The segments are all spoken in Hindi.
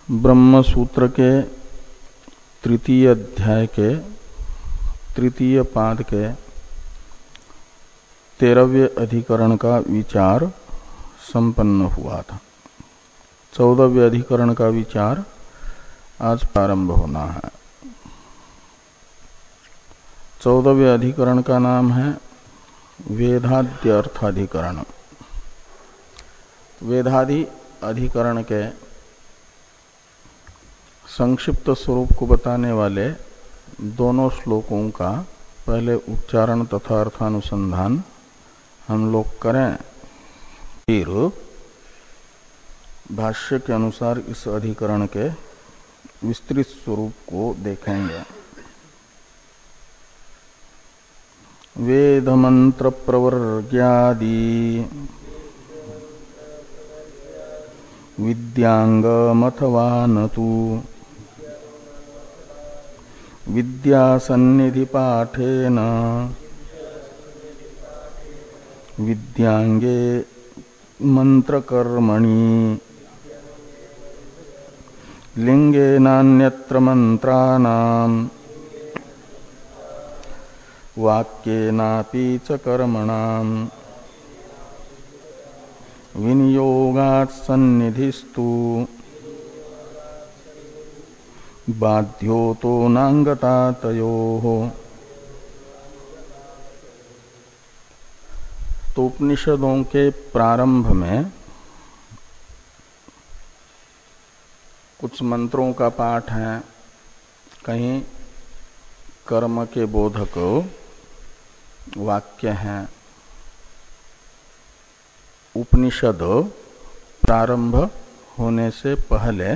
ब्रह्म सूत्र के तृतीय अध्याय के तृतीय पाद के 13वें अधिकरण का विचार संपन्न हुआ था। 14वें अधिकरण का विचार आज प्रारंभ होना है। 14वें अधिकरण का नाम है वेदाद्य अर्थाधिकरण। वेदादि अधिकरण के संक्षिप्त स्वरूप को बताने वाले दोनों श्लोकों का पहले उच्चारण तथा अर्थानुसंधान हम लोग करें, फिर भाष्य के अनुसार इस अधिकरण के विस्तृत स्वरूप को देखेंगे। वेद मंत्र प्रवर्ग्यादि विद्यांगमथवा न तु विद्यासन्निधि पाठेन विद्यांगे मंत्रकर्मणि लिंगेनान्यत्र मंत्राणाम् वाक्येनापि च कर्मणाम् विनियोगात् सन्निधिस्तु बाध्यो तो नांगता तयोः। तो उपनिषदों के प्रारंभ में कुछ मंत्रों का पाठ है, कहीं कर्म के बोधक वाक्य हैं। उपनिषद प्रारंभ होने से पहले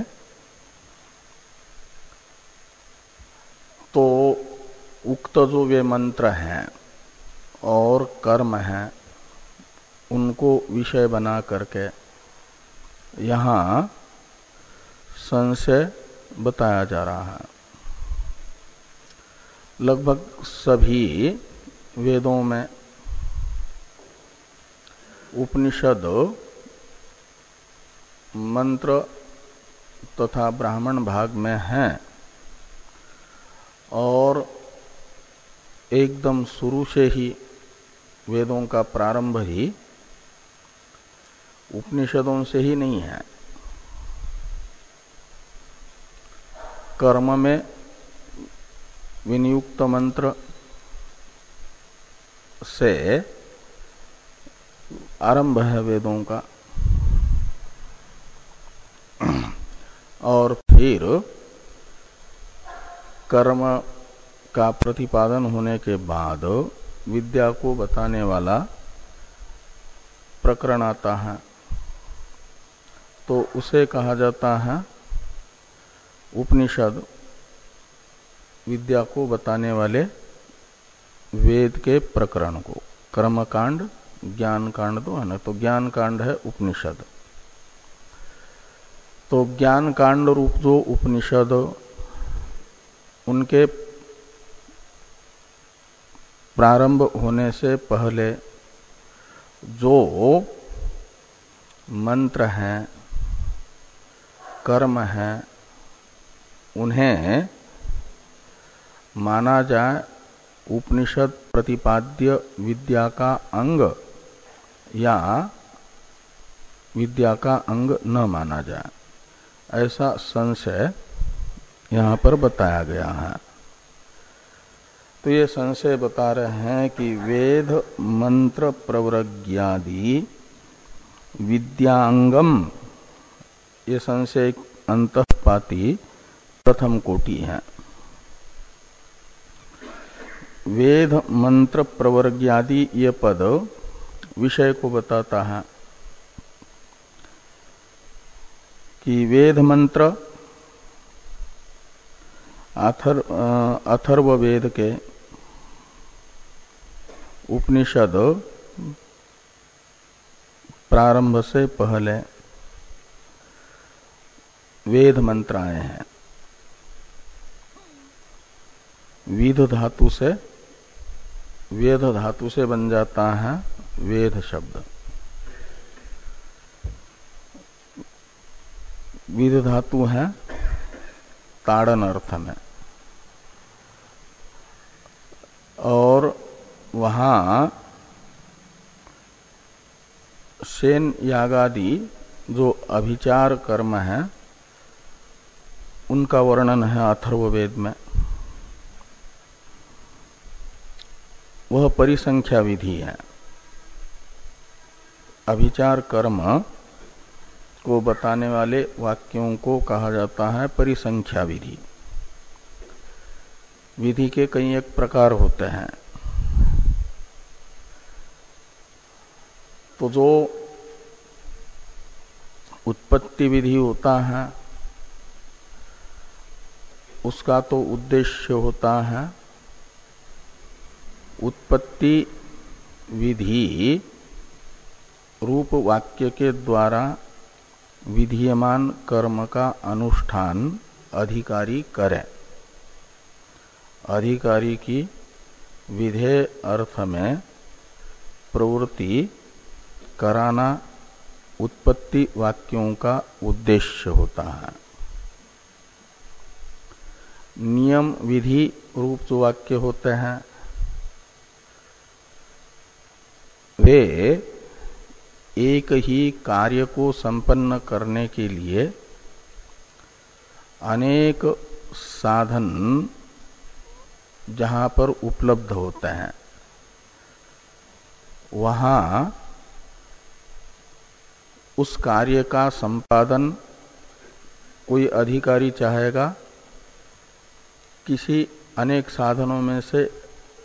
तो उक्त जो वे मंत्र हैं और कर्म हैं उनको विषय बना करके यहाँ संशय बताया जा रहा है। लगभग सभी वेदों में उपनिषद मंत्र तथा ब्राह्मण भाग में हैं और एकदम शुरू से ही वेदों का प्रारंभ ही उपनिषदों से ही नहीं है। कर्म में विनियुक्त मंत्र से आरंभ है वेदों का, और फिर कर्म का प्रतिपादन होने के बाद विद्या को बताने वाला प्रकरण आता है, तो उसे कहा जाता है उपनिषद। विद्या को बताने वाले वेद के प्रकरण को, कर्म कांड ज्ञान कांड दो है ना, तो ज्ञान कांड है उपनिषद। तो ज्ञान कांड रूप जो उपनिषद, उनके प्रारंभ होने से पहले जो मंत्र हैं, कर्म हैं, उन्हें माना जाए उपनिषद प्रतिपाद्य विद्या का अंग या विद्या का अंग न माना जाए, ऐसा संशय यहाँ पर बताया गया है। तो ये संशय बता रहे हैं कि वेद मंत्र प्रवर्ग्यादि विद्यांगम, ये संशय अंतःपाती प्रथम कोटि है। वेद मंत्र प्रवर्ग्यादि ये पद विषय को बताता है कि वेद मंत्र अथर्व वेद के उपनिषद प्रारंभ से पहले वेद मंत्र आए हैं। विध धातु से, वेद धातु से बन जाता है वेद शब्द। विध धातु है ताड़न अर्थ में। और वहाँ सेन यागादि जो अभिचार कर्म है उनका वर्णन है अथर्ववेद में। वह परिसंख्या विधि है। अभिचार कर्म को बताने वाले वाक्यों को कहा जाता है परिसंख्या विधि। विधि के कई एक प्रकार होते हैं। तो जो उत्पत्ति विधि होता है उसका तो उद्देश्य होता है उत्पत्ति विधि रूप वाक्य के द्वारा विधीयमान कर्म का अनुष्ठान अधिकारी करे। अधिकारी की विधेय अर्थ में प्रवृत्ति कराना उत्पत्ति वाक्यों का उद्देश्य होता है। नियम विधि रूप जो वाक्य होते हैं वे एक ही कार्य को संपन्न करने के लिए अनेक साधन जहां पर उपलब्ध होते हैं वहां उस कार्य का संपादन कोई अधिकारी चाहेगा, किसी अनेक साधनों में से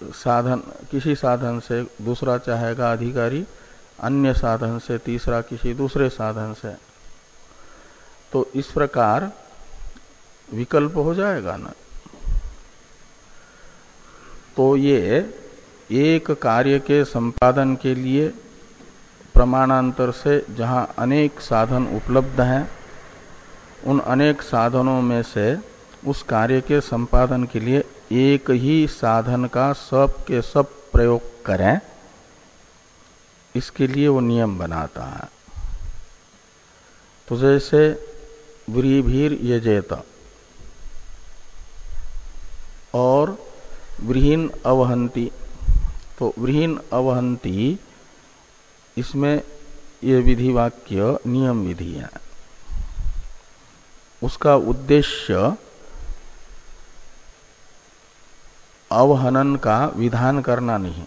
किसी साधन से दूसरा चाहेगा अधिकारी, अन्य साधन से तीसरा किसी दूसरे साधन से। तो इस प्रकार विकल्प हो जाएगा ना। तो ये एक कार्य के संपादन के लिए प्रमाणांतर से जहां अनेक साधन उपलब्ध हैं उन अनेक साधनों में से उस कार्य के संपादन के लिए एक ही साधन का सब के सब प्रयोग करें, इसके लिए वो नियम बनाता है। तो जैसे व्रीभीर यजेत और व्रीहीन अवहंती, तो व्रीहीन अवहंती इसमें ये विधि वाक्य नियम विधि है। उसका उद्देश्य अवहनन का विधान करना नहीं,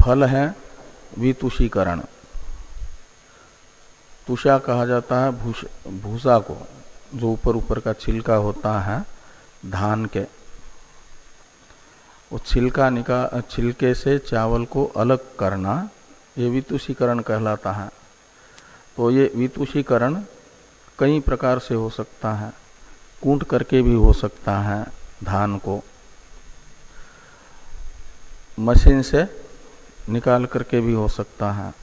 फल है वितुषीकरण। तुषा कहा जाता है भूसा को, जो ऊपर ऊपर का छिलका होता है धान के, वो छिलके से चावल को अलग करना, ये वितुषीकरण कहलाता है। तो ये वितुषीकरण कई प्रकार से हो सकता है। कूट करके भी हो सकता है, धान को मशीन से निकाल करके भी हो सकता है,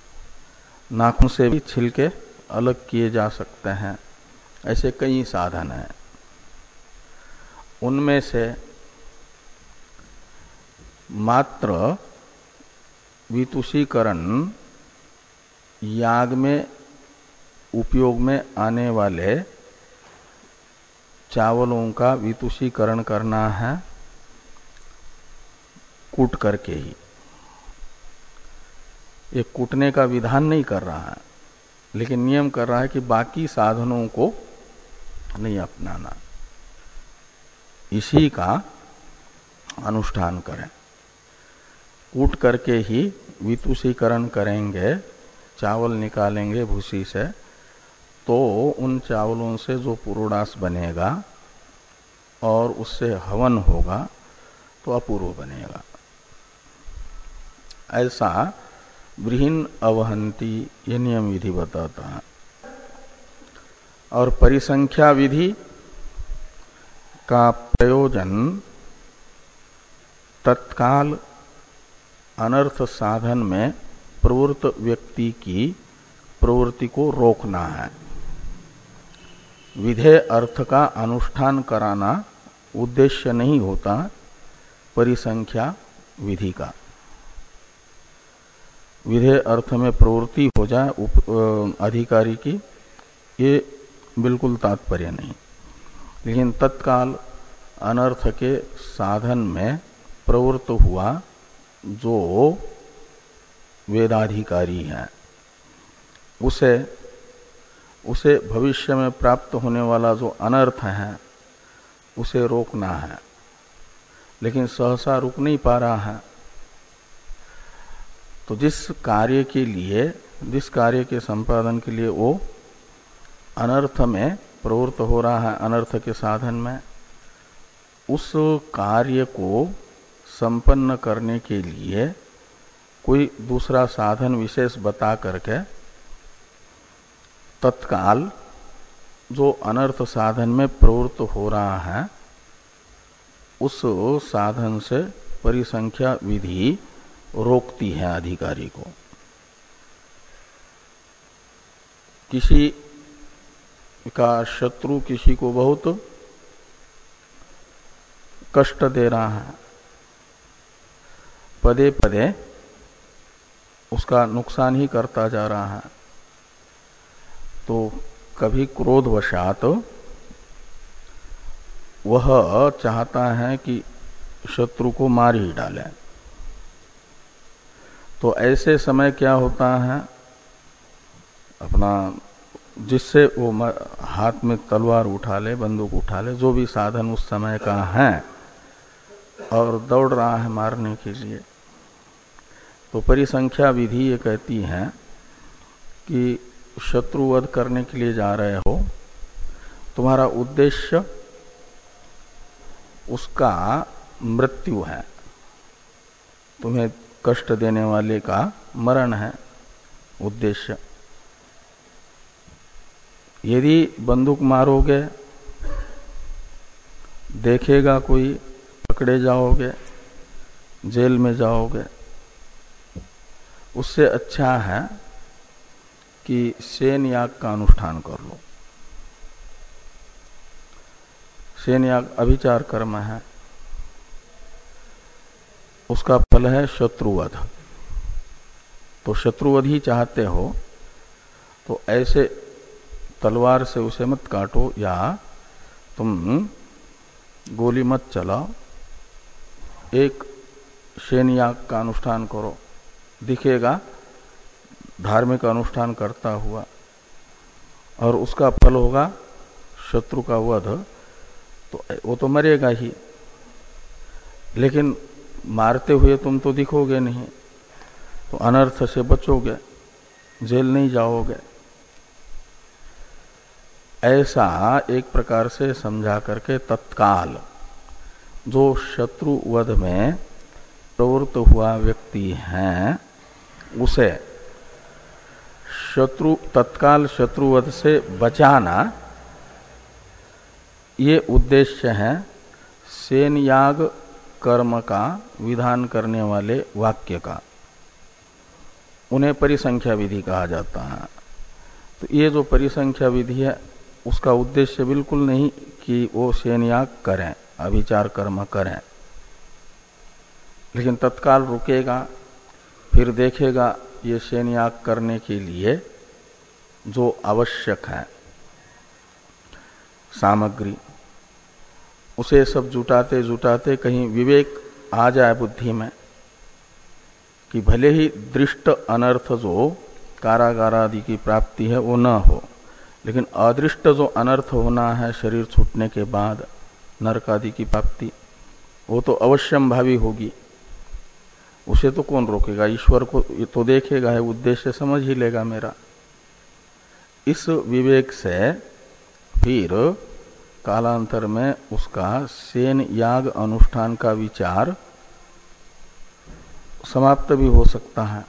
नाखून से भी छिलके अलग किए जा सकते हैं। ऐसे कई साधन हैं। उनमें से मात्र वितुषीकरण याग में उपयोग में आने वाले चावलों का वितुषीकरण करना है कूट करके ही। ये कूटने का विधान नहीं कर रहा है, लेकिन नियम कर रहा है कि बाकी साधनों को नहीं अपनाना, इसी का अनुष्ठान करें। कूट करके ही वितुषीकरण करेंगे, चावल निकालेंगे भूसी से, तो उन चावलों से जो पुरोडास बनेगा और उससे हवन होगा तो अपूर्व बनेगा। ऐसा व्रीहीन अवहंती ये नियम विधि बताता है। और परिसंख्या विधि का प्रयोजन तत्काल अनर्थ साधन में प्रवृत्त व्यक्ति की प्रवृत्ति को रोकना है। विधेय अर्थ का अनुष्ठान कराना उद्देश्य नहीं होता परिसंख्या विधि का। विधेय अर्थ में प्रवृत्ति हो जाए अधिकारी की, ये बिल्कुल तात्पर्य नहीं। लेकिन तत्काल अनर्थ के साधन में प्रवृत्त हुआ जो वेदाधिकारी है उसे भविष्य में प्राप्त होने वाला जो अनर्थ है उसे रोकना है, लेकिन सहसा रुक नहीं पा रहा है। तो जिस कार्य के संपादन के लिए वो अनर्थ में प्रवृत्त हो रहा है, अनर्थ के साधन में, उस कार्य को संपन्न करने के लिए कोई दूसरा साधन विशेष बता करके तत्काल जो अनर्थ साधन में प्रवृत्त हो रहा है उस साधन से परिसंख्या विधि रोकती है अधिकारी को। किसी का शत्रु किसी को बहुत कष्ट दे रहा है, पदे पदे उसका नुकसान ही करता जा रहा है, तो कभी क्रोधवशात वह चाहता है कि शत्रु को मार ही डाले। तो ऐसे समय क्या होता है, अपना जिससे वो हाथ में तलवार उठा ले, बंदूक उठा ले, जो भी साधन उस समय का है, और दौड़ रहा है मारने के लिए। तो परिसंख्या विधि ये कहती है कि शत्रुवध करने के लिए जा रहे हो, तुम्हारा उद्देश्य उसका मृत्यु है, तुम्हें कष्ट देने वाले का मरण है उद्देश्य। यदि बंदूक मारोगे, देखेगा कोई, पकड़े जाओगे, जेल में जाओगे, उससे अच्छा है कि सेन याग का अनुष्ठान कर लो। सेन याग अभिचार कर्म है, उसका फल है शत्रुवध। तो शत्रुवध ही चाहते हो तो ऐसे तलवार से उसे मत काटो या तुम गोली मत चलाओ, एक सेन याग का अनुष्ठान करो, दिखेगा धार्मिक अनुष्ठान करता हुआ, और उसका फल होगा शत्रु का वध। तो वो तो मरेगा ही, लेकिन मारते हुए तुम तो दिखोगे नहीं, तो अनर्थ से बचोगे, जेल नहीं जाओगे। ऐसा एक प्रकार से समझा करके तत्काल जो शत्रु वध में प्रवृत्त हुआ व्यक्ति है उसे तत्काल शत्रुवध से बचाना, ये उद्देश्य है सेन याग कर्म का विधान करने वाले वाक्य का। उन्हें परिसंख्या विधि कहा जाता है। तो ये जो परिसंख्या विधि है उसका उद्देश्य बिल्कुल नहीं कि वो सेन याग करें, अभिचार कर्म करें, लेकिन तत्काल रुकेगा, फिर देखेगा ये सेन याग करने के लिए जो आवश्यक है सामग्री, उसे सब जुटाते जुटाते कहीं विवेक आ जाए बुद्धि में कि भले ही दृष्ट अनर्थ जो कारागार आदि की प्राप्ति है वो न हो, लेकिन अदृष्ट जो अनर्थ होना है शरीर छूटने के बाद, नरक आदि की प्राप्ति, वो तो अवश्यम भावी होगी। उसे तो कौन रोकेगा, ईश्वर को तो देखेगा, है उद्देश्य समझ ही लेगा मेरा। इस विवेक से फिर कालांतर में उसका सेन याग अनुष्ठान का विचार समाप्त भी हो सकता है।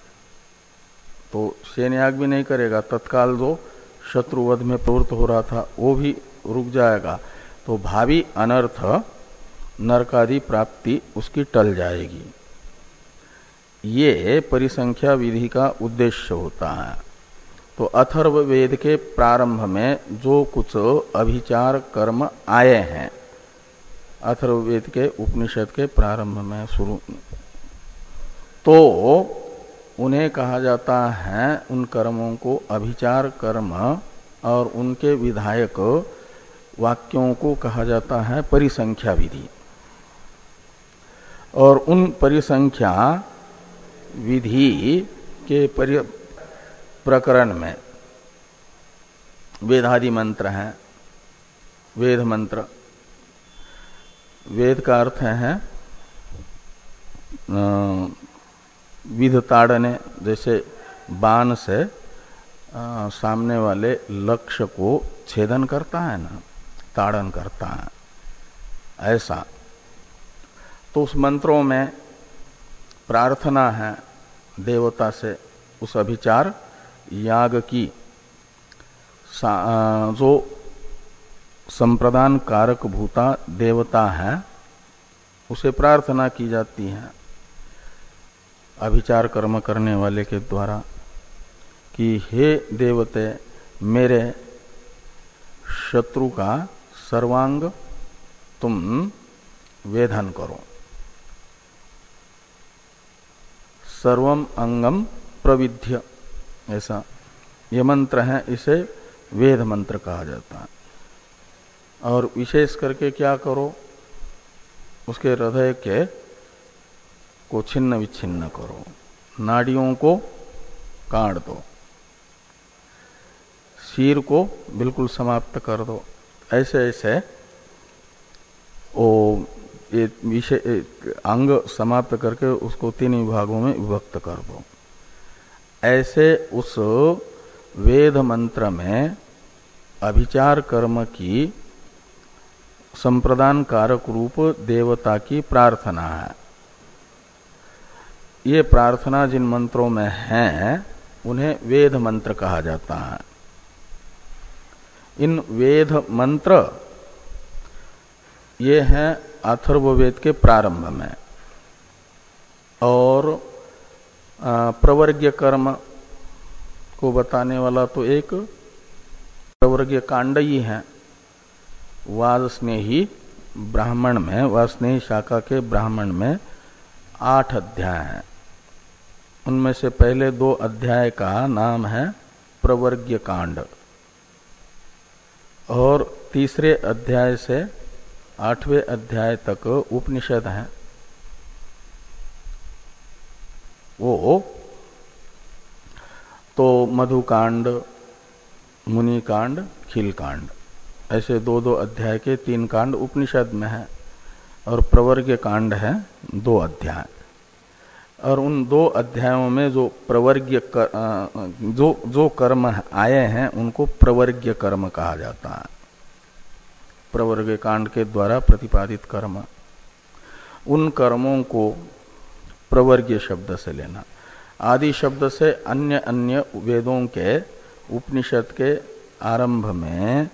तो सेन याग भी नहीं करेगा, तत्काल जो शत्रुवध में प्रवृत्त हो रहा था वो भी रुक जाएगा, तो भावी अनर्थ नरकादि प्राप्ति उसकी टल जाएगी। ये परिसंख्या विधि का उद्देश्य होता है। तो अथर्व वेद के प्रारंभ में जो कुछ अभिचार कर्म आए हैं, अथर्व वेद के उपनिषद के प्रारंभ में शुरू, तो उन्हें कहा जाता है, उन कर्मों को अभिचार कर्म और उनके विधायक वाक्यों को कहा जाता है परिसंख्या विधि। और उन परिसंख्या विधि के प्रकरण में वेदादि मंत्र हैं। वेद मंत्र, वेद का अर्थ है विध ताड़ने, जैसे बाण से सामने वाले लक्ष्य को छेदन करता है ना, ताड़न करता है, ऐसा। तो उस मंत्रों में प्रार्थना है देवता से, उस अभिचार याग की जो संप्रदान कारक भूता देवता है उसे प्रार्थना की जाती है अभिचार कर्म करने वाले के द्वारा कि हे देवते, मेरे शत्रु का सर्वांग तुम वेधन करो। सर्वम अंगम प्रविध्य, ऐसा ये मंत्र है, इसे वेद मंत्र कहा जाता है। और विशेष करके क्या करो, उसके हृदय के को छिन्न विच्छिन्न करो, नाड़ियों को काट दो, शीर को बिल्कुल समाप्त कर दो। ऐसे ऐसे विषय अंग समाप्त करके उसको 3 विभागों में विभक्त कर दो। ऐसे उस वेद मंत्र में अभिचार कर्म की संप्रदान कारक रूप देवता की प्रार्थना है। ये प्रार्थना जिन मंत्रों में है उन्हें वेद मंत्र कहा जाता है। इन वेद मंत्र ये हैं अथर्ववेद के प्रारंभ में, और प्रवर्ग्य कर्म को बताने वाला तो एक प्रवर्ग्य कांड ही है। वाजस्नेही ब्राह्मण में, वाजस्नेही शाखा के ब्राह्मण में 8 अध्याय हैं। उनमें से पहले 2 अध्याय का नाम है प्रवर्ग्य कांड, और तीसरे अध्याय से 8वें अध्याय तक उपनिषद है। वो तो मधुकांड, मुनिकांड, खिलकांड, ऐसे 2-2 अध्याय के 3 कांड उपनिषद में है, और प्रवर्ग्य कांड है 2 अध्याय। और उन 2 अध्यायों में जो प्रवर्ग्य जो कर्म आए हैं उनको प्रवर्ग्य कर्म कहा जाता है। प्रवर्ग्य कांड के द्वारा प्रतिपादित कर्म, उन कर्मों को प्रवर्ग्य शब्द से लेना। आदि शब्द से अन्य अन्य वेदों के उपनिषद के आरंभ में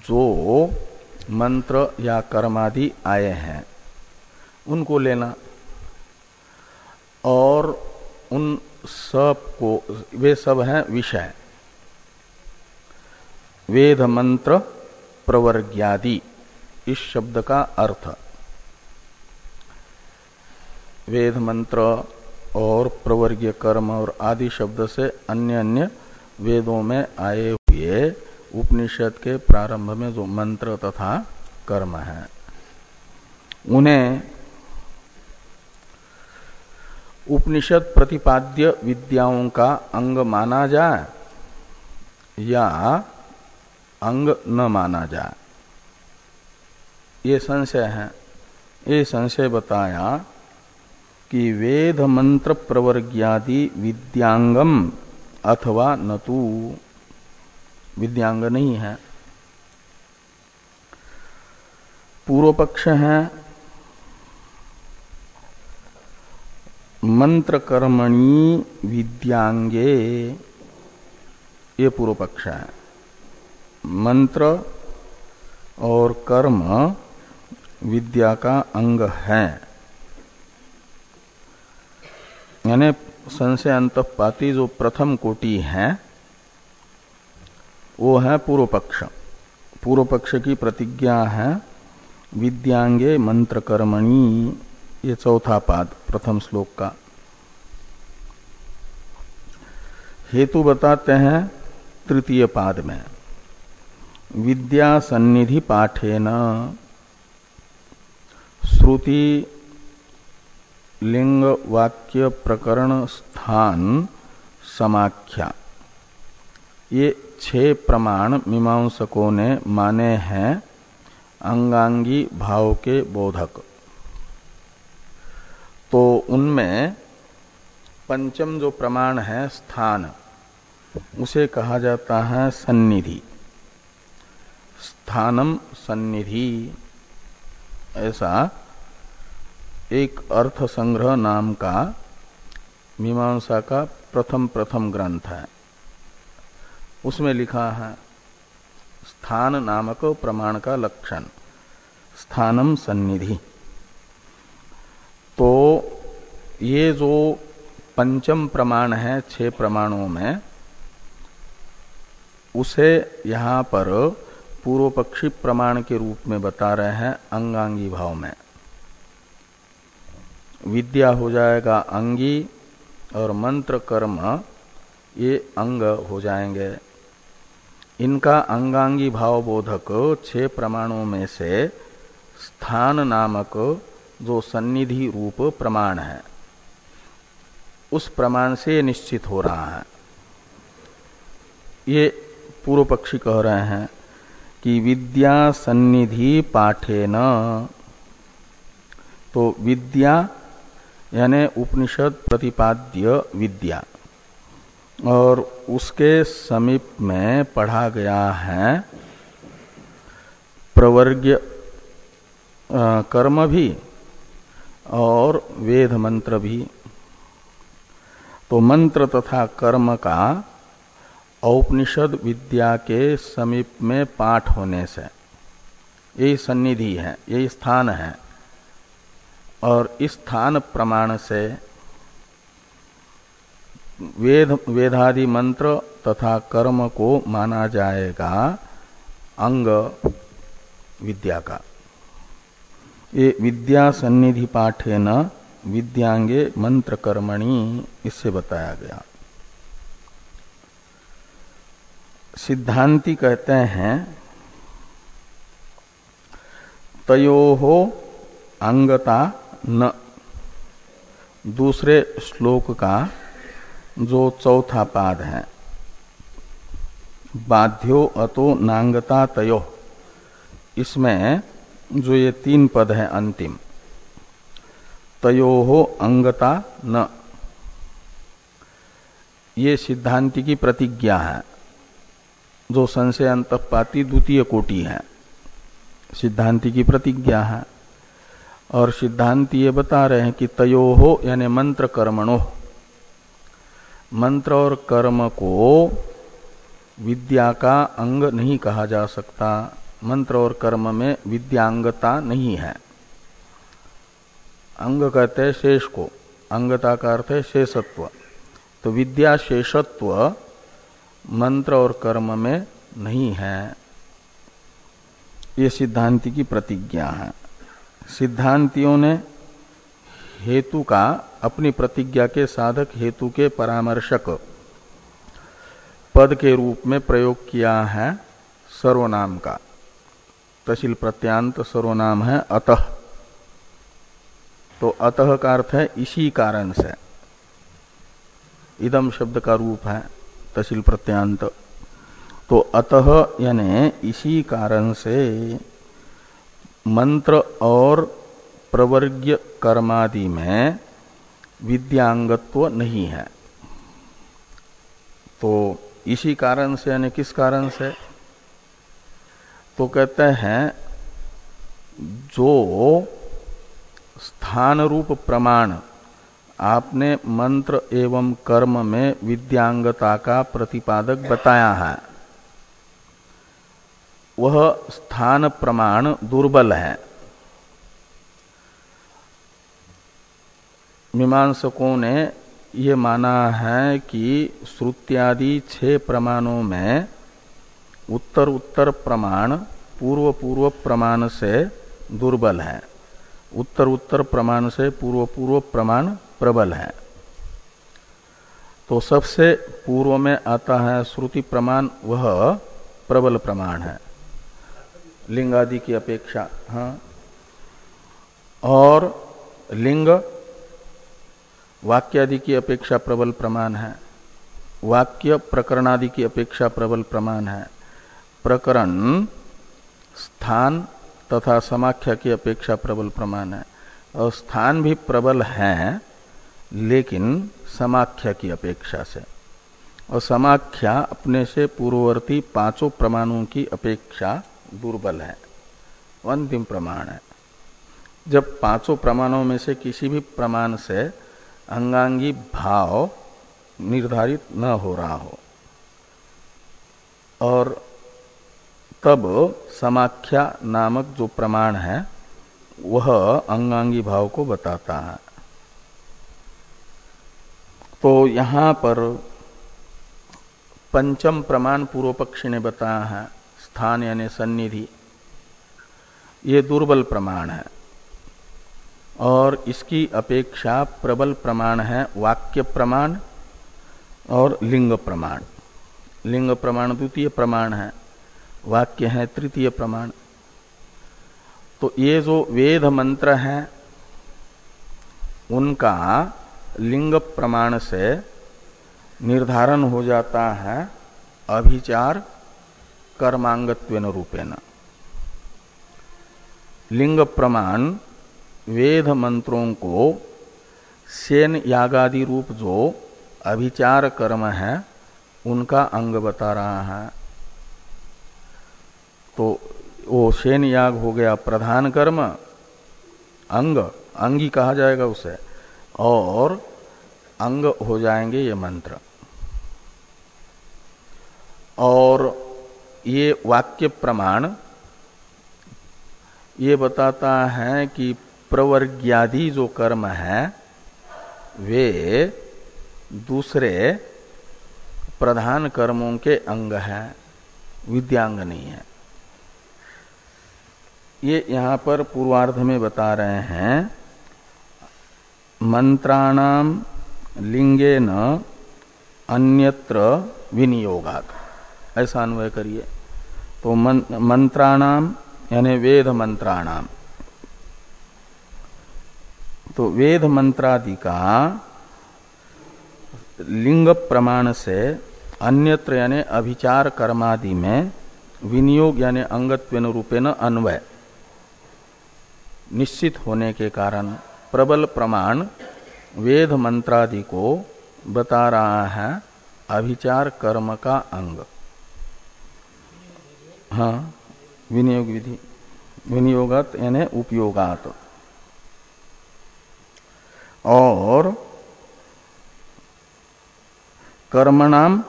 जो मंत्र या कर्मादि आए हैं उनको लेना, और उन सब को, वे सब हैं विषय। वेद मंत्र प्रवर्ग्यादि इस शब्द का अर्थ, वेद मंत्र और प्रवर्ग्य कर्म और आदि शब्द से अन्य अन्य वेदों में आए हुए उपनिषद के प्रारंभ में जो मंत्र तथा कर्म है उन्हें उपनिषद प्रतिपाद्य विद्याओं का अंग माना जाए या अंग न माना जाए, ये संशय है। ये संशय बताया कि वेद मंत्र प्रवर्ग्यादि विद्यांगम अथवा न तू, विद्यांग नहीं है। पूर्व पक्ष है मंत्र कर्मणि विद्यांगे, ये पूर्व पक्ष है। मंत्र और कर्म विद्या का अंग है, यानी संशय अंतःपाती जो प्रथम कोटि है वो है पूर्व पक्ष। पूर्व पक्ष की प्रतिज्ञा है विद्यांगे मंत्र कर्मणि, ये चौथा पाद प्रथम श्लोक का। हेतु बताते हैं तृतीय पाद में, विद्या सन्निधि पाठेन श्रुति लिंग वाक्य प्रकरण स्थान समाख्या, ये 6 प्रमाण मीमांसकों ने माने हैं अंगांगी भाव के बोधक। तो उनमें पंचम जो प्रमाण है स्थान, उसे कहा जाता है सन्निधि। स्थानम सन्निधि, ऐसा एक अर्थ संग्रह नाम का मीमांसा का प्रथम ग्रंथ है। उसमें लिखा है स्थान नामक प्रमाण का लक्षण, स्थानम सन्निधि। तो ये जो पंचम प्रमाण है 6 प्रमाणों में, उसे यहाँ पर पूर्व पक्षी प्रमाण के रूप में बता रहे हैं अंगांगी भाव में। विद्या हो जाएगा अंगी और मंत्र कर्म ये अंग हो जाएंगे। इनका अंगांगी भाव बोधक 6 प्रमाणों में से स्थान नामक जो सन्निधि रूप प्रमाण है, उस प्रमाण से निश्चित हो रहा है। ये पूर्व पक्षी कह रहे हैं कि विद्या सन्निधि पाठेन, तो विद्या यानी उपनिषद प्रतिपाद्य विद्या, और उसके समीप में पढ़ा गया है प्रवर्ग्य कर्म भी और वेद मंत्र भी। तो मंत्र तथा कर्म का औपनिषद विद्या के समीप में पाठ होने से यही सन्निधि है, यही स्थान है। और इस स्थान प्रमाण से वेदादि मंत्र तथा कर्म को माना जाएगा अंग विद्या का। ये विद्या सन्निधि पाठेन विद्यांगे मंत्र कर्मणि, इससे बताया गया। सिद्धांती कहते हैं तयोहो अंगता न, दूसरे श्लोक का जो चौथा पाद है, बाध्यो अतो नांगता तयो, इसमें जो ये 3 पद है अंतिम, तयोहो अंगता न, ये सिद्धांति की प्रतिज्ञा है, जो संशय अंतःपाती द्वितीय कोटि है, सिद्धांति की प्रतिज्ञा है। और सिद्धांति ये बता रहे हैं कि तयोहो यानी मंत्र कर्मणो, मंत्र और कर्म को विद्या का अंग नहीं कहा जा सकता। मंत्र और कर्म में विद्यांगता नहीं है। अंग कहते हैं शेष को, अंगता का अर्थ है शेषत्व। तो विद्या शेषत्व मंत्र और कर्म में नहीं है, ये सिद्धांति की प्रतिज्ञा है। सिद्धांतियों ने हेतु का अपनी प्रतिज्ञा के साधक हेतु के परामर्शक पद के रूप में प्रयोग किया है सर्वनाम का। तशील प्रत्यांत सर्वनाम है अतः। तो अतः का अर्थ है इसी कारण से, इदम शब्द का रूप है तशील प्रत्यांत। तो अतः यानी इसी कारण से मंत्र और प्रवर्ग्य कर्मादि में विद्यांगत्व नहीं है। तो इसी कारण से यानी किस कारण से? तो कहते हैं जो स्थान रूप प्रमाण आपने मंत्र एवं कर्म में विद्यांगता का प्रतिपादक बताया है, वह स्थान प्रमाण दुर्बल है। मीमांसकों ने ये माना है कि श्रुत्यादि 6 प्रमाणों में उत्तर उत्तर प्रमाण पूर्व पूर्व प्रमाण से दुर्बल है, उत्तर उत्तर प्रमाण से पूर्व पूर्व प्रमाण प्रबल है। तो सबसे पूर्व में आता है श्रुति प्रमाण, वह प्रबल प्रमाण है। लिंग आदि की अपेक्षा। हाँ, और लिंग वाक्य आदि की अपेक्षा प्रबल प्रमाण है, वाक्य प्रकरण आदि की अपेक्षा प्रबल प्रमाण है, प्रकरण स्थान तथा समाख्या की अपेक्षा प्रबल प्रमाण है, और स्थान भी प्रबल है लेकिन समाख्या की अपेक्षा से, और समाख्या अपने से पूर्ववर्ती पांचों प्रमाणों की अपेक्षा दुर्बल है, अंतिम प्रमाण है। जब पांचों प्रमाणों में से किसी भी प्रमाण से अंगांगी भाव निर्धारित न हो रहा हो, और तब समाख्या नामक जो प्रमाण है वह अंगांगी भाव को बताता है। तो यहां पर पंचम प्रमाण पूर्व पक्षी ने बताया है, स्थान यानी सन्निधि, ये दुर्बल प्रमाण है, और इसकी अपेक्षा प्रबल प्रमाण है वाक्य प्रमाण और लिंग प्रमाण। लिंग प्रमाण द्वितीय प्रमाण है, वाक्य है तृतीय प्रमाण। तो ये जो वेद मंत्र हैं उनका लिंग प्रमाण से निर्धारण हो जाता है अभिचार कर्मांगत्वेन रूपेण। लिंग प्रमाण वेद मंत्रों को सेन यागादि रूप जो अभिचार कर्म है उनका अंग बता रहा है। तो वो सेन याग हो गया प्रधान कर्म, अंग, अंगी कहा जाएगा उसे, और अंग हो जाएंगे ये मंत्र। और ये वाक्य प्रमाण ये बताता है कि प्रवर्ग्यादि जो कर्म है वे दूसरे प्रधान कर्मों के अंग हैं, विद्यांग नहीं है। ये यहां पर पूर्वार्ध में बता रहे हैं, मंत्राणाम लिंगेन अन्यत्र विनियोगात्, ऐसा अन्वय करिए। तो मंत्राणाम यानी वेद मंत्राणाम, तो वेद मंत्रादि का लिंग प्रमाण से अन्यत्र यानी अभिचार कर्मादि में विनियोग यानी अंगत्वेन रूपेण अन्वय निश्चित होने के कारण प्रबल प्रमाण वेद मंत्रादि को बता रहा है अभिचार कर्म का अंग। हाँ, विनियोग विधि, विनियोगात यानी उपयोगात। और कर्मणाम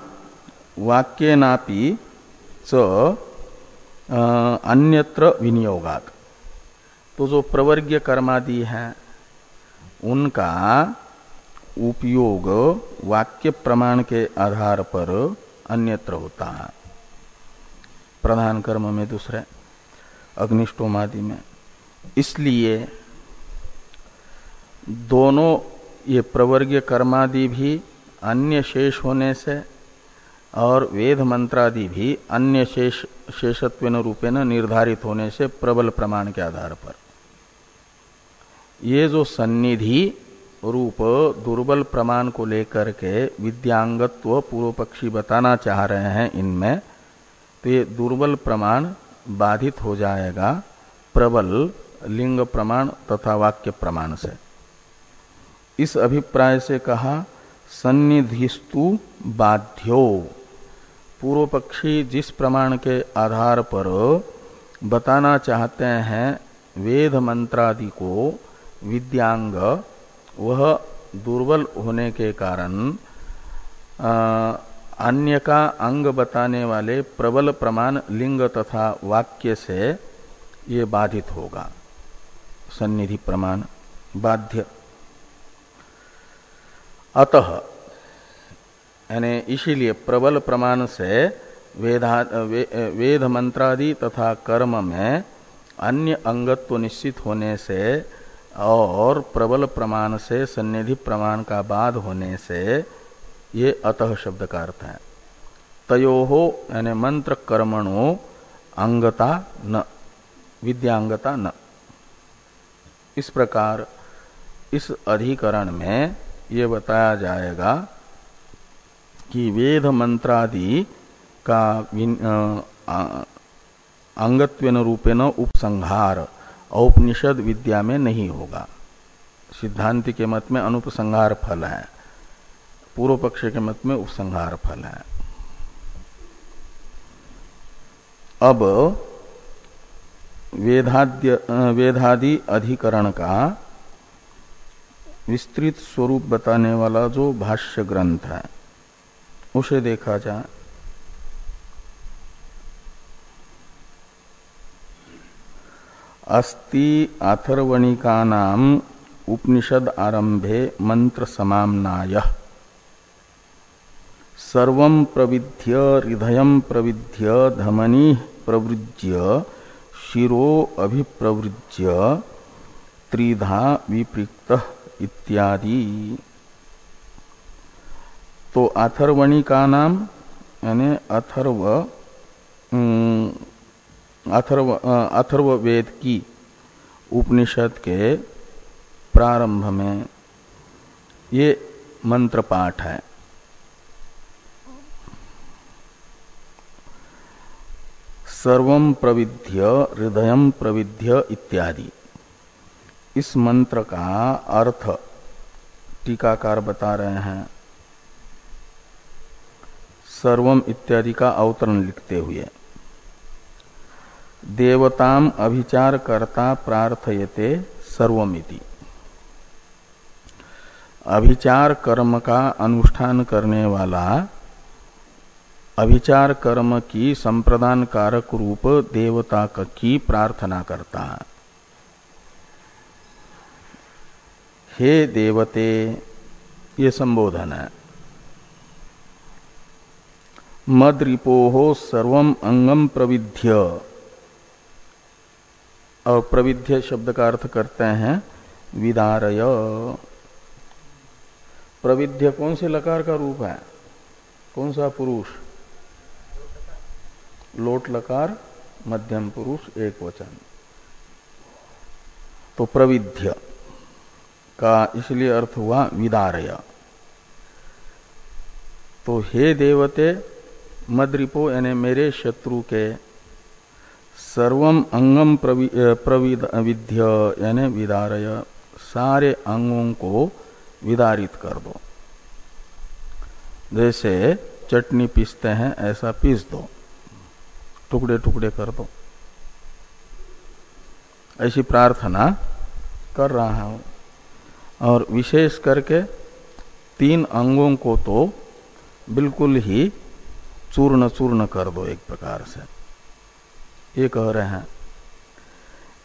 वाक्येनापि च अन्यत्र विनियोगात। तो जो प्रवर्ग्य कर्मादि हैं उनका उपयोग वाक्य प्रमाण के आधार पर अन्यत्र होता है, प्रधान कर्म में दूसरे अग्निष्टोमादि में। इसलिए दोनों ये प्रवर्ग्य कर्मादि भी अन्य शेष होने से और वेद मंत्रादि भी अन्य शेषत्वेन रूपेण निर्धारित होने से प्रबल प्रमाण के आधार पर ये जो सन्निधि रूप दुर्बल प्रमाण को लेकर के विद्यांगत्व पूर्व पक्षी बताना चाह रहे हैं इनमें, तो ये दुर्बल प्रमाण बाधित हो जाएगा प्रबल लिंग प्रमाण तथा वाक्य प्रमाण से। इस अभिप्राय से कहा सन्निधिस्तु बाध्यो, पूर्व पक्षी जिस प्रमाण के आधार पर बताना चाहते हैं वेद मंत्रादि को विद्यांग, वह दुर्बल होने के कारण अन्य का अंग बताने वाले प्रबल प्रमाण लिंग तथा वाक्य से ये बाधित होगा, सन्निधि प्रमाण बाध्य। अतः यानी इसीलिए प्रबल प्रमाण से वेद मंत्रादि तथा कर्म में अन्य अंगत्व निश्चित होने से और प्रबल प्रमाण से सन्निधि प्रमाण का बाध होने से ये अतः शब्द का अर्थ है। तयोहो यानी मंत्र कर्मणो अंगता न, विद्यांगता न। इस प्रकार इस अधिकरण में ये बताया जाएगा कि वेद मंत्रादि का अंगत्वेन रूपेण उपसंहार औपनिषद विद्या में नहीं होगा। सिद्धांति के मत में अनुपसंहार फल है, पूर्व पक्ष के मत में उपसंहार फल है। अब वेदादि अधिकरण का विस्तृत स्वरूप बताने वाला जो भाष्य ग्रंथ है उसे देखा जाए। अस्ति अथर्वणिकानां उपनिषद आरंभे मंत्र समाम्नाय सर्वं प्रविध्य हृदयं प्रविध्य धमनी प्रवृज्य शिरो अभिप्रवृज्य त्रिधा विपृक्त इत्यादि। तो अथर्वणिकानां यानी अथर्व वेद की उपनिषद के प्रारंभ में ये मंत्र पाठ है। सर्वं प्रविध्य हृदयं प्रविध्य इत्यादि। इस मंत्र का अर्थ टीकाकार बता रहे हैं सर्वम इत्यादि का अवतरण लिखते हुए। देवताम अभिचार कर्ता प्रार्थयते सर्वमिति। अभिचार कर्म का अनुष्ठान करने वाला अभिचार कर्म की संप्रदान कारक रूप देवता की प्रार्थना करता है। हे देवते, ये संबोधन है। मद्रिपोहो सर्वम अंगम प्रविध्य, और प्रविध्य शब्द का अर्थ करते हैं विदारय। प्रविध्य कौन से लकार का रूप है? कौन सा पुरुष? लोट लकार मध्यम पुरुष एक वचन। तो प्रविध्य का इसलिए अर्थ हुआ विदारय। तो हे देवते, मद्रिपो यानी मेरे शत्रु के सर्वम अंगम प्रविध्य यानी विदारय, सारे अंगों को विदारित कर दो। जैसे चटनी पीसते हैं ऐसा पीस दो, टुकड़े टुकड़े कर दो, ऐसी प्रार्थना कर रहा हूं। और विशेष करके 3 अंगों को तो बिल्कुल ही चूर्ण चूर्ण कर दो एक प्रकार से। ये कह रहे हैं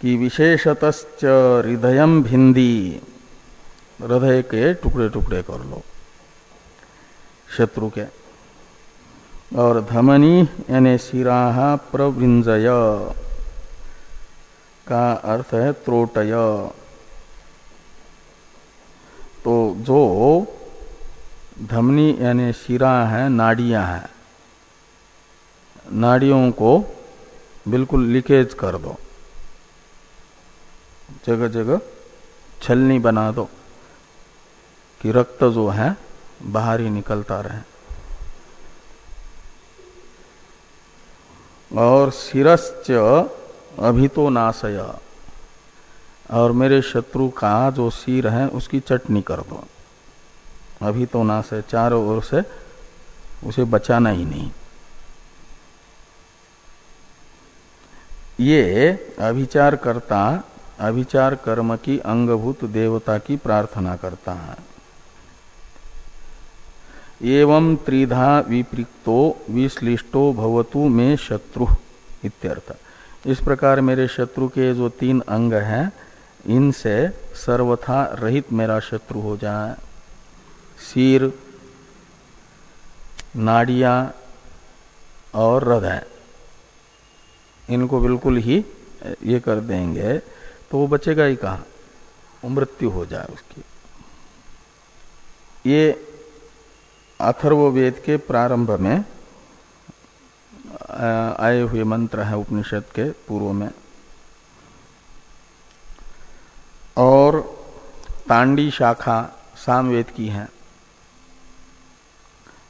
कि विशेषतश्च हृदयं भिंदी, हृदय के टुकड़े टुकड़े कर लो शत्रु के। और धमनी यानी शिराहा प्रवृंजय का अर्थ है त्रोटय। तो जो धमनी यानी शिरा है, नाड़ियां हैं, नाड़ियों को बिल्कुल लीकेज कर दो, जगह जगह छलनी बना दो कि रक्त जो है बाहर ही निकलता रहे। और शिरश्च अभितो नाशय, और मेरे शत्रु का जो सिर है उसकी चटनी कर दो। अभितो नाशय, चारों ओर से उसे बचाना ही नहीं। ये अभिचार करता अभिचार कर्म की अंगभूत देवता की प्रार्थना करता है। एवं त्रिधा विपृक्तो विश्लिष्टो भवतु मे शत्रु इत्यर्थ। इस प्रकार मेरे शत्रु के जो 3 अंग हैं, इनसे सर्वथा रहित मेरा शत्रु हो जाए। सिर, नाड़ियां और हृदय, इनको बिल्कुल ही ये कर देंगे तो वो बचेगा ही कहाँ, वो मृत्यु हो जाए उसकी। ये अथर्ववेद के प्रारंभ में आए हुए मंत्र है उपनिषद के पूर्व में। और तांडी शाखा सामवेद की है,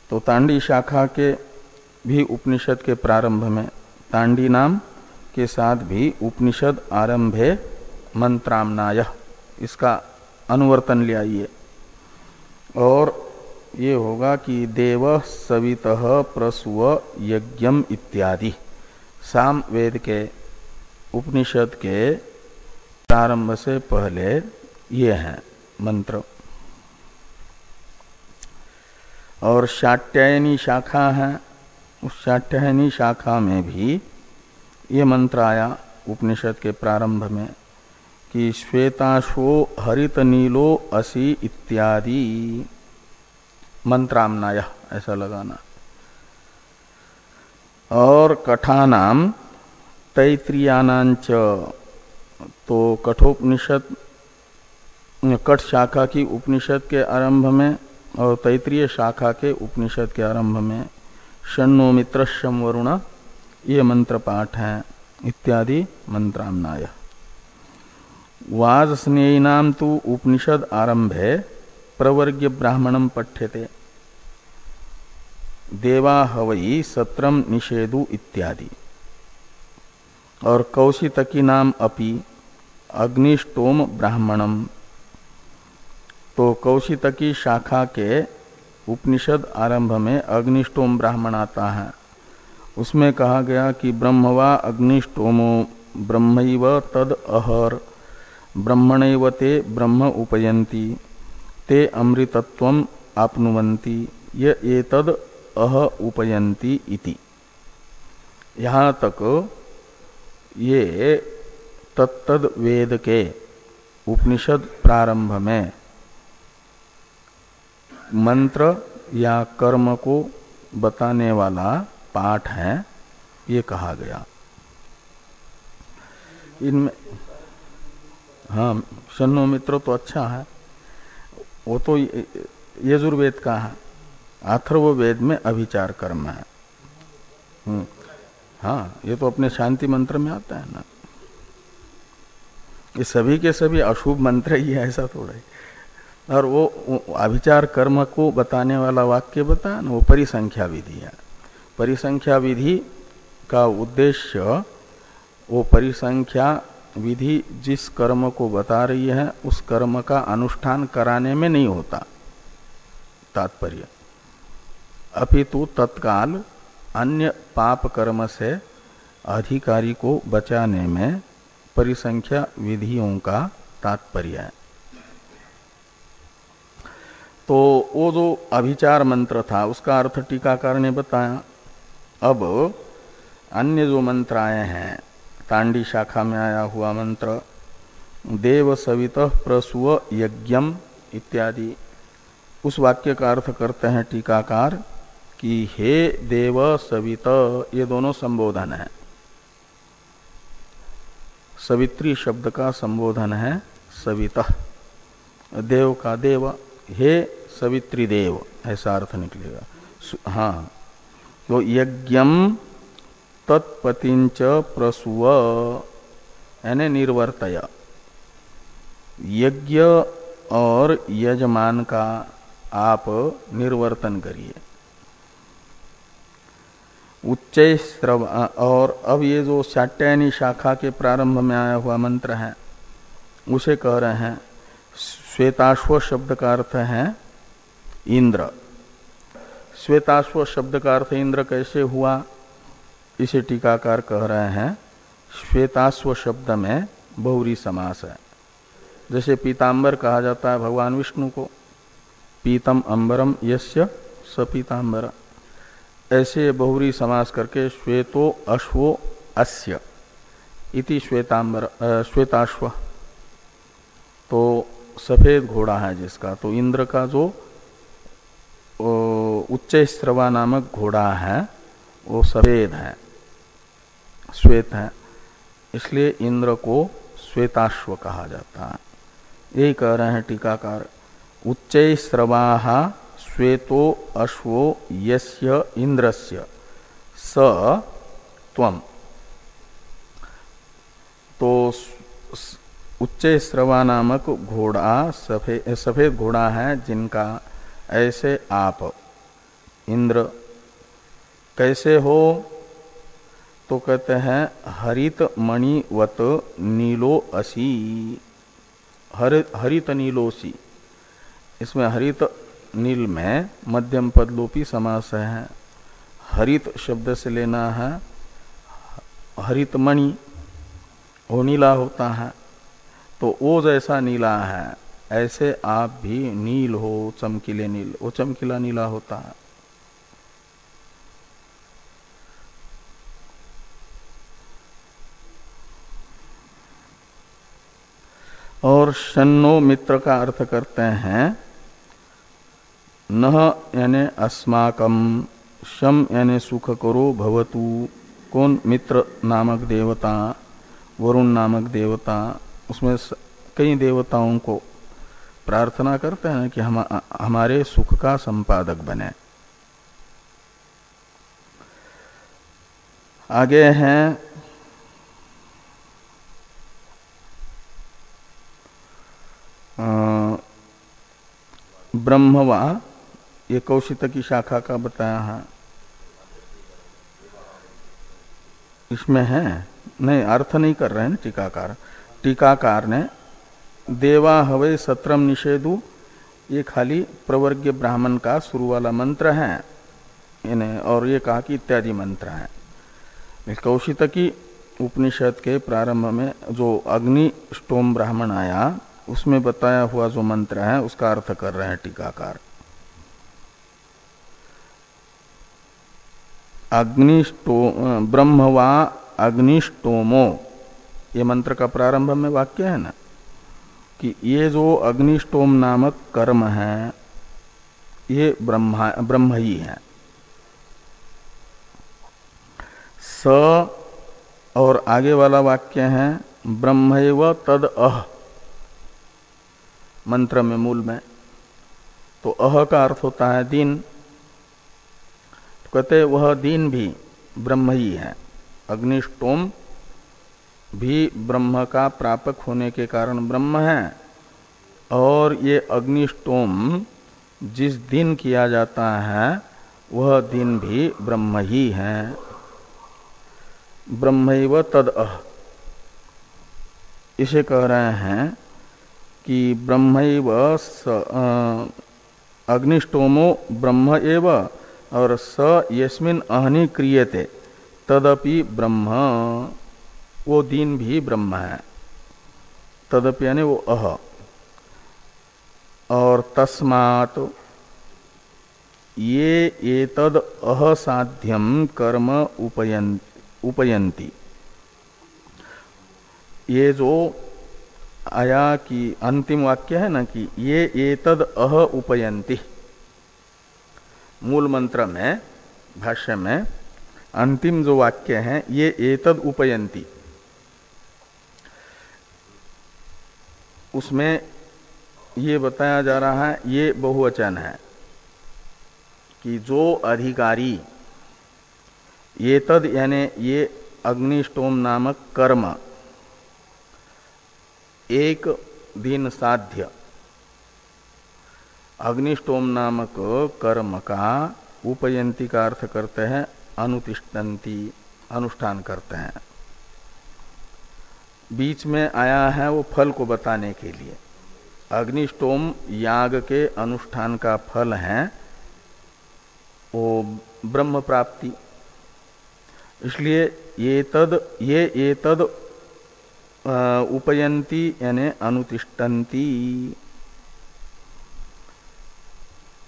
तो तांडी शाखा के भी उपनिषद के प्रारंभ में तांडी नाम के साथ भी उपनिषद आरंभे मंत्रामनाय, इसका अनुवर्तन ले आइए। और ये होगा कि देव सवितः प्रसूव यज्ञम इत्यादि साम वेद के उपनिषद के प्रारंभ से पहले ये हैं मंत्र। और शाट्यायनी शाखा है, उस शाट्यायनी शाखा में भी ये मंत्र आया उपनिषद के प्रारंभ में कि श्वेताश्वो हरित नीलो असि इत्यादि मंत्रामनाय, ऐसा लगाना। और कठानाम तैत्रियानांच, तो कठोपनिषद कठ शाखा की उपनिषद के आरंभ में और तैत्रीय शाखा के उपनिषद के आरंभ में शन्नो मित्रश्यम वरुण, ये मंत्र पाठ हैं इत्यादि मंत्रामनाय। वाजस्नेयिनाम तु उपनिषद आरंभे प्रवर्ग्य ब्राह्मणम पठ्यते देवा हवई सत्रम निषेधु इत्यादि। और कौशितकी नाम अपि अग्निष्टोम ब्राह्मणम, तो कौशितकी शाखा के उपनिषद आरंभ में अग्निष्टोम ब्राह्मण आता है। उसमें कहा गया कि ब्रह्मवा अग्निष्टोमो ब्रह्मैव तद अहर ब्रह्मणैव ते ब्रह्म उपयन्ति ते अमृतत्वम आपनुवन्ति ये एतद अह उपयन्ति इति। यहाँ तक ये तत्तद वेद के उपनिषद प्रारंभ में मंत्र या कर्म को बताने वाला पाठ है, ये कहा गया। इनमें हाँ शन्नो मित्र तो अच्छा है, वो तो यजुर्वेद का है, अथर्ववेद में अभिचार कर्म है। हाँ ये तो अपने शांति मंत्र में आता है ना। ये सभी के सभी अशुभ मंत्र ही है ऐसा थोड़ा ही। और वो अभिचार कर्म को बताने वाला वाक्य बताया ना, वो परिसंख्या विधि है। परिसंख्या विधि का उद्देश्य वो परिसंख्या विधि जिस कर्म को बता रही है उस कर्म का अनुष्ठान कराने में नहीं होता तात्पर्य, अपितु तत्काल अन्य पाप कर्म से अधिकारी को बचाने में परिसंख्या विधियों का तात्पर्य है। तो वो जो अभिचार मंत्र था उसका अर्थ टीकाकार ने बताया। अब अन्य जो मंत्र आए हैं, तांडी शाखा में आया हुआ मंत्र देव सवितः प्रसूव यज्ञम इत्यादि, उस वाक्य का अर्थ करते हैं टीकाकार कि हे देव सवित, ये दोनों संबोधन है। सवित्री शब्द का संबोधन है सवितः, देव का देव, हे सवित्री देव ऐसा अर्थ निकलेगा। हाँ तो यज्ञम तत्पतिंच प्रसूव यानी निर्वर्तय, यज्ञ और यजमान का आप निर्वर्तन करिए। उच्चैस्रव, और अब ये जो शाट्यायनी शाखा के प्रारंभ में आया हुआ मंत्र है उसे कह रहे हैं। श्वेताश्व शब्द का अर्थ है इंद्र। श्वेताश्व शब्द का अर्थ इंद्र कैसे हुआ, इसे टीकाकार कह रहे हैं श्वेताश्व शब्द में बहुरी समास है। जैसे पीतांबर कहा जाता है भगवान विष्णु को, पीतम अंबरम यस्य स पीतांबर, ऐसे बहुरी समास करके श्वेतो अश्वो अस्य इति श्वेतांबर श्वेताश्व, तो सफेद घोड़ा है जिसका, तो इंद्र का जो उच्चैस्रवा नामक घोड़ा है वो सफेद है, श्वेत है, इसलिए इंद्र को श्वेताश्व कहा जाता है। यही कह रहे हैं टीकाकार, उच्चैस्रवाः श्वेतो अश्वो यस्य इंद्रस्य स त्वम। तो उच्च श्रवा नामक घोड़ा सफेद घोड़ा है जिनका, ऐसे आप इंद्र कैसे हो? तो कहते हैं हरित मणिवत नीलो असी, हरित नीलोसी। इसमें हरित नील में मध्यम पद लोपी समास है। हरित शब्द से लेना है हरित मणि, वो नीला होता है, तो वो जैसा नीला है ऐसे आप भी नील हो, चमकीले नील, वो चमकीला नीला होता है। और शन्नो मित्र का अर्थ करते हैं नह यानी अस्माकम, शम यानी सुख करो, भवतु कौन? मित्र नामक देवता, वरुण नामक देवता, उसमें कई देवताओं को प्रार्थना करते हैं कि हमारे सुख का संपादक बने। आगे हैं ब्रह्मवा, ये कौशिक की शाखा का बताया है। इसमें है नहीं, अर्थ नहीं कर रहे हैं टीकाकार। टीकाकार ने देवा हवे सत्रम निषेधु, ये खाली प्रवर्ग्य ब्राह्मण का शुरू वाला मंत्र है इन्हें, और ये कहा कि इत्यादि मंत्र है। कौशिक की उपनिषद के प्रारंभ में जो अग्नि स्टोम ब्राह्मण आया उसमें बताया हुआ जो मंत्र है उसका अर्थ कर रहे हैं टीकाकार। ब्रह्मवा अग्निष्टोमो, ये मंत्र का प्रारंभ में वाक्य है ना, कि ये जो अग्निष्टोम नामक कर्म है ये ब्रह्म ही है। स और आगे वाला वाक्य है ब्रह्मैव तद अह, मंत्र में मूल में, तो अह का अर्थ होता है दिन। तो कहते वह दिन भी ब्रह्म ही है। अग्निष्टोम भी ब्रह्म का प्रापक होने के कारण ब्रह्म है, और ये अग्निष्टोम जिस दिन किया जाता है वह दिन भी ब्रह्म ही है। ब्रह्मैव तद अह, इसे कह रहे हैं कि ब्रह्मैव अग्निष्टोमो ब्रह्म एव, और स यस्मिन् अहनि क्रियते तदपि ब्रह्म, वो दिन भी ब्रह्म है। तदपि यानी वो अह, और तस्मात् ये एतद असाध्यम कर्म उपयन्ति, ये जो आया कि अंतिम वाक्य है ना कि ये एतद अह उपयन्ति, मूल मंत्र में भाष्य में अंतिम जो वाक्य है ये एतद उपयन्ति, उसमें ये बताया जा रहा है, ये बहुवचन है कि जो अधिकारी ये तद यानी ये अग्निष्टोम नामक कर्म एक दिन साध्य, अग्निष्टोम नामक कर्म का उपयंती का अर्थ करते हैं अनुतिष्ठन्ति, अनुष्ठान करते हैं। बीच में आया है वो फल को बताने के लिए। अग्निष्टोम याग के अनुष्ठान का फल है वो ब्रह्म प्राप्ति, इसलिए ये तद उपयन्ति यानी अनुतिष्ठन्ति।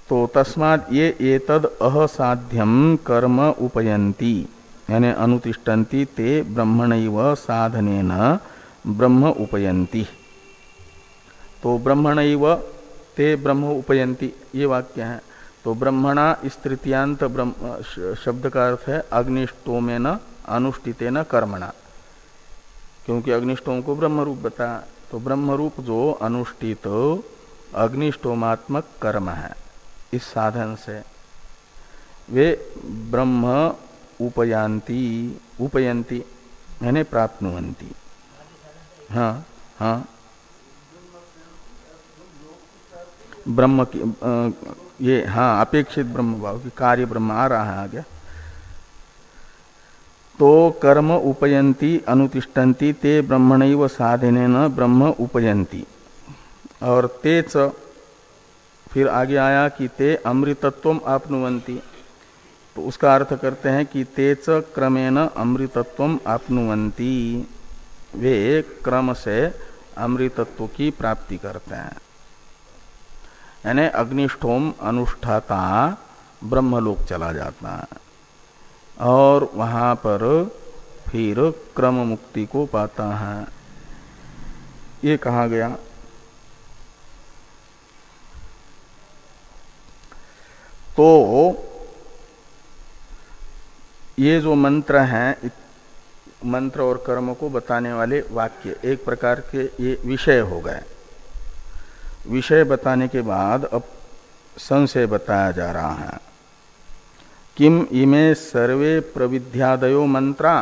तो तस्मात् ये एतद असाध्यम कर्म उपयन्ति यानी अनुतिष्ठन्ति ते ब्रह्मणैव साधनेन ब्रह्म उपयन्ति। तो ब्रह्मणैव ते ब्रह्म उपयन्ति ये वाक्य है। तो ब्रह्मणा इस तृतीयांत शब्द का अर्थ है अग्निष्टोमेन अनुष्ठितेन कर्मणा, क्योंकि अग्निष्टोम को ब्रह्म रूप बताया। तो ब्रह्म रूप जो अनुष्ठित अग्निष्टोमात्मक कर्म है इस साधन से वे ब्रह्म उपयन्ति यानी प्राप्नुवन्ति। हाँ हाँ ब्रह्म की ये हाँ अपेक्षित ब्रह्म भाव की कार्य ब्रह्म आ रहा है आगे। तो कर्म उपयंती अनुतिष्ठन्ति ते ब्रह्मणैव साधनेन ब्रह्म उपयंती, और तेच फिर आगे आया कि ते अमृतत्वम आपनुवन्ति, तो उसका अर्थ करते हैं कि तेच क्रमेण अमृतत्वम आपनुवन्ति, वे क्रम से अमृतत्व की प्राप्ति करते हैं। यानी अग्निष्ठोम अनुष्ठाता ब्रह्मलोक चला जाता है और वहां पर फिर क्रम मुक्ति को पाता है, ये कहा गया। तो ये जो मंत्र हैं, मंत्र और कर्म को बताने वाले वाक्य एक प्रकार के ये विषय हो गए। विषय बताने के बाद अब संशय बताया जा रहा है। किम इमे सर्वे प्रविध्यादयो मंत्रा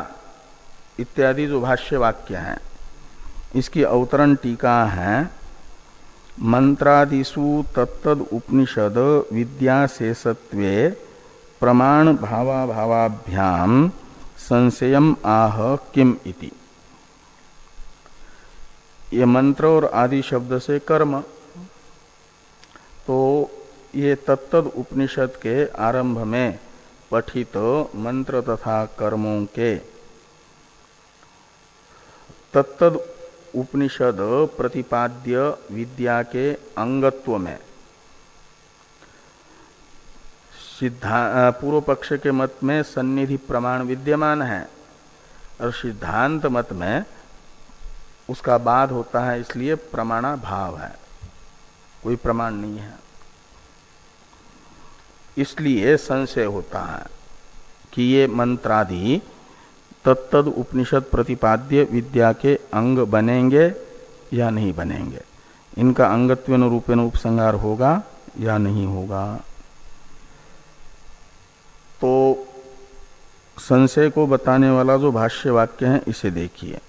इत्यादि जो भाष्य वाक्य हैं, इसकी अवतरण टीका है। मंत्रादिषु तत्तद उपनिषद विद्याशेषत्वे प्रमाण भावाभावाभ्याम संशयम आह किम इति। ये मंत्र और आदि शब्द से कर्म, तो ये तत्तद उपनिषद के आरंभ में पठित मंत्र तथा कर्मों के तत्तद उपनिषद प्रतिपाद्य विद्या के अंगत्व में पूर्व पक्ष के मत में सन्निधि प्रमाण विद्यमान है और सिद्धांत मत में उसका बाद होता है, इसलिए प्रमाणा भाव है, कोई प्रमाण नहीं है। इसलिए संशय होता है कि ये मंत्रादि तत्तद उपनिषद प्रतिपाद्य विद्या के अंग बनेंगे या नहीं बनेंगे, इनका अंगत्वेन रूपेण उपसंहार होगा या नहीं होगा। तो संशय को बताने वाला जो भाष्य वाक्य है इसे देखिए।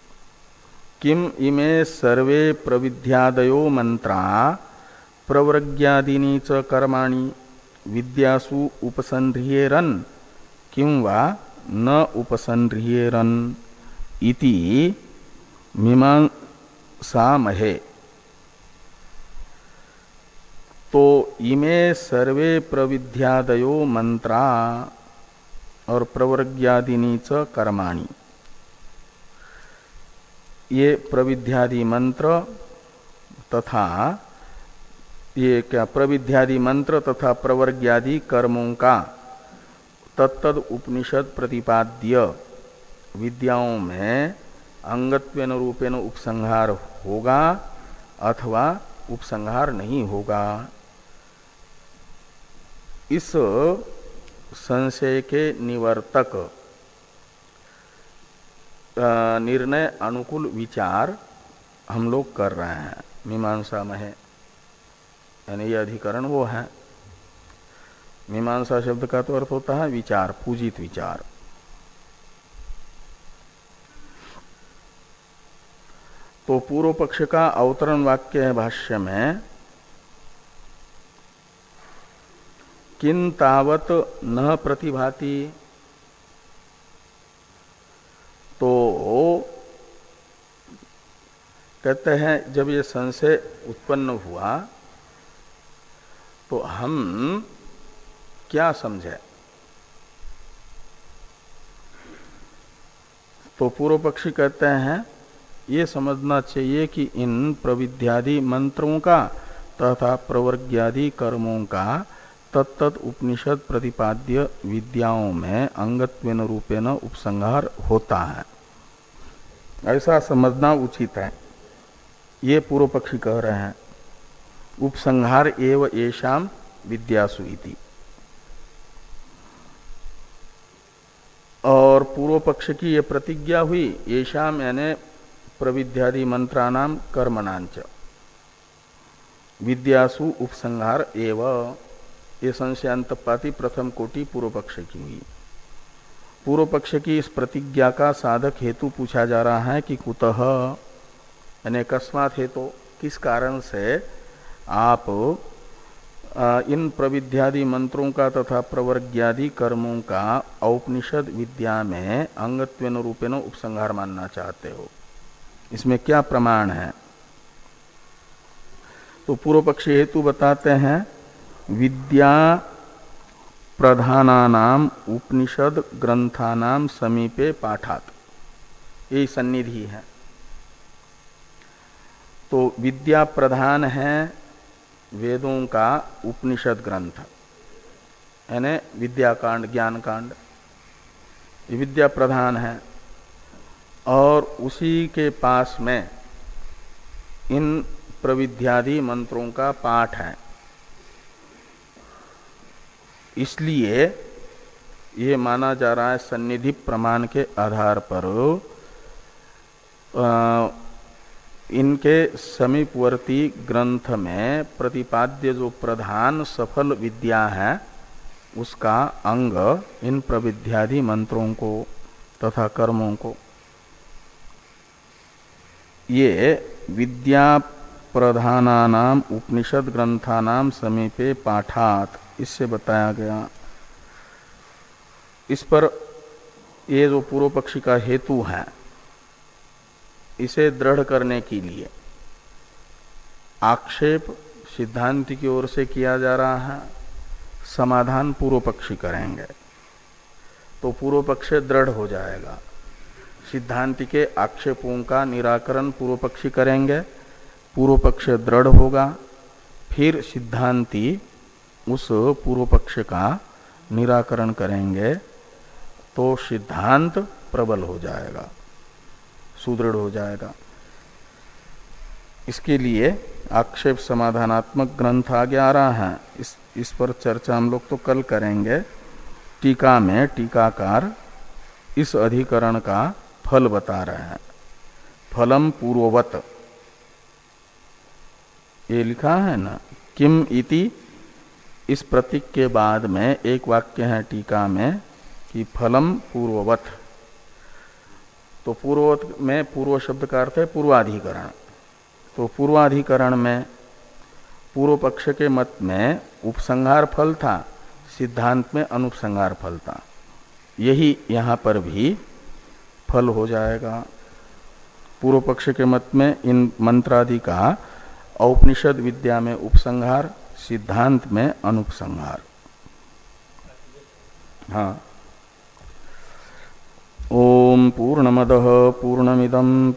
किम इमे सर्वे प्रविध्यादयो मंत्रा प्रवृग्यादीनि च कर्माणि विद्यासु उपसंह्रियेरन् किं वा न उपसंह्रियेरन् इति मीमांसामहे। तो इमे सर्वे प्रविध्यादयो मंत्रा और प्रवृग्यादीनि च कर्माणि, ये प्रविध्यादि मंत्र तथा ये क्या प्रविध्यादि मंत्र तथा प्रवर्ग्यादि कर्मों का तत्तद उपनिषद प्रतिपाद्य विद्याओं में अंगत्वेन रूपेण उपसंहार होगा अथवा उपसंहार नहीं होगा। इस संशय के निवर्तक निर्णय अनुकूल विचार हम लोग कर रहे हैं मीमांसा में है, यानी ये अधिकरण वो है। मीमांसा शब्द का तो अर्थ होता है विचार, पूजित विचार। तो पूर्व पक्ष का अवतरण वाक्य है भाष्य में, किन तावत न प्रतिभाति। तो कहते हैं जब ये संशय उत्पन्न हुआ तो हम क्या समझे। तो पूर्व पक्षी कहते हैं ये समझना चाहिए कि इन प्रविध्यादि मंत्रों का तथा प्रवर्ग्यादि कर्मों का तत्तद उपनिषद प्रतिपाद्य विद्याओं में अंगत्वेन रूपेण उपसंहार होता है, ऐसा समझना उचित है। ये पूर्व पक्षी कह रहे हैं उपसंहार एव येषाम विद्यासु इति। और पूर्व पक्ष की ये प्रतिज्ञा हुई येषाम यानी प्रविध्यादि मंत्राणाम कर्मणांच विद्यासु उपसंहार एव। ये संशयांतपाती प्रथम कोटि पूर्व पक्ष की हुई। पूर्व पक्ष की इस प्रतिज्ञा का साधक हेतु पूछा जा रहा है कि कुतः यानी अकस्मात हेतु, किस कारण से आप इन प्रविद्यादि मंत्रों का तथा प्रवर्ग्यादि कर्मों का औपनिषद विद्या में अंगत्वेन रूपेण उपसंहार मानना चाहते हो, इसमें क्या प्रमाण है? तो पूर्व पक्षी हेतु बताते हैं विद्या प्रधानानाम उपनिषद ग्रंथानाम समीपे पाठात, यही सन्निधि है। तो विद्या प्रधान है वेदों का उपनिषद ग्रंथ, यानी विद्याकांड ज्ञान कांड, ये विद्या प्रधान है और उसी के पास में इन प्रविद्यादि मंत्रों का पाठ है। इसलिए ये माना जा रहा है सन्निधि प्रमाण के आधार पर इनके समीपवर्ती ग्रंथ में प्रतिपाद्य जो प्रधान सफल विद्या है उसका अंग इन प्रविद्यादि मंत्रों को तथा कर्मों को, ये विद्या प्रधानानाम उपनिषद ग्रंथानाम समीपे पाठात, इससे बताया गया। इस पर ये जो पूर्व पक्षी का हेतु है इसे दृढ़ करने के लिए आक्षेप सिद्धांत की ओर से किया जा रहा है, समाधान पूर्व पक्षी करेंगे तो पूर्व पक्ष दृढ़ हो जाएगा। सिद्धांत के आक्षेपों का निराकरण पूर्व पक्षी करेंगे, पूर्व पक्ष दृढ़ होगा, फिर सिद्धांती उस पूर्व पक्ष का निराकरण करेंगे तो सिद्धांत प्रबल हो जाएगा, सुदृढ़ हो जाएगा। इसके लिए आक्षेप समाधानात्मक ग्रंथ आगे आ रहा है, इस पर चर्चा हम लोग तो कल करेंगे। टीका में टीकाकार इस अधिकरण का फल बता रहे हैं, फलम पूर्ववत, ये लिखा है ना, किम इति, इस प्रतीक के बाद में एक वाक्य है टीका में कि फलम पूर्ववत। तो पूर्ववत में पूर्व शब्द का अर्थ है पूर्वाधिकरण। तो पूर्वाधिकरण में पूर्व पक्ष के मत में उपसंहार फल था, सिद्धांत में अनुपसंहार फल था, यही यहां पर भी फल हो जाएगा। पूर्व पक्ष के मत में इन मंत्रादि का औपनिषद विद्या में उपसंहार, सिद्धांत में अनुपसंहार। हाँ। ओम पूर्णमदः पूर्णमिदं